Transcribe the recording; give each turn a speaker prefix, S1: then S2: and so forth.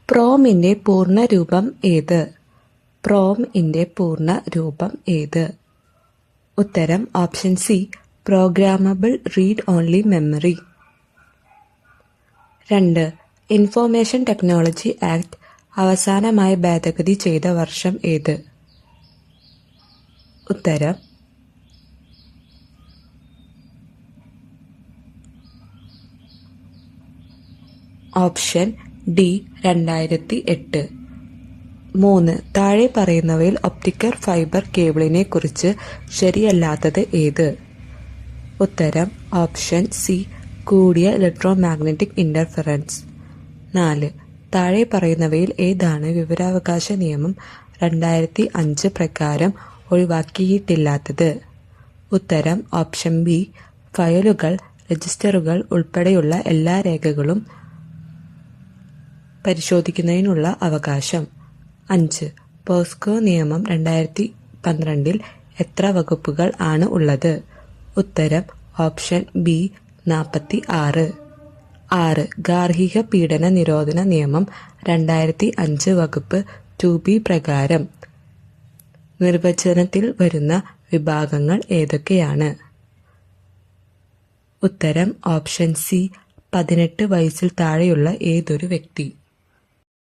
S1: പ്രോമിന്റെ പൂർണ്ണ രൂപം ഏത്? പ്രോമിന്റെ പൂർണ്ണ രൂപം ഏത്? ഉത്തരം option C, programmable read only memory. 2. Information technology act അവസാനമായി ഭേദഗതി ചെയ്ത വർഷം ഏത്? ഉത്തരം ഓപ്ഷൻ ഡി, 2008. 3. താഴെ പറയുന്നവയിൽ ഒപ്റ്റിക്കൽ ഫൈബർ കേബിളിനെ കുറിച്ച് ശരിയല്ലാത്തത് ഏത്? ഉത്തരം ഓപ്ഷൻ സി, കൂടിയ ഇലക്ട്രോമാഗ്നറ്റിക് ഇന്റർഫെറൻസ്. 4. താഴെ പറയുന്നവയിൽ ഏതാണ് വിവരാവകാശ നിയമം 2005 പ്രകാരം ഒഴിവാക്കിയിട്ടില്ലാത്തത്? ഉത്തരം ഓപ്ഷൻ ബി, ഫയലുകൾ, രജിസ്റ്ററുകൾ ഉൾപ്പെടെയുള്ള എല്ലാ രേഖകളും പരിശോധിക്കുന്നതിനുള്ള അവകാശം. 5. പോസ്കോ നിയമം 2012 എത്ര വകുപ്പുകൾ ആണ് ഉള്ളത്? ഉത്തരം ഓപ്ഷൻ ബി, 46. 6. ഗാർഹിക പീഡന നിരോധന നിയമം 2005 വകുപ്പ് 2B പ്രകാരം നിർവചനത്തിൽ വരുന്ന വിഭാഗങ്ങൾ ഏതൊക്കെയാണ്? ഉത്തരം ഓപ്ഷൻ സി, 18 വയസ്സിൽ താഴെയുള്ള ഏതൊരു വ്യക്തി.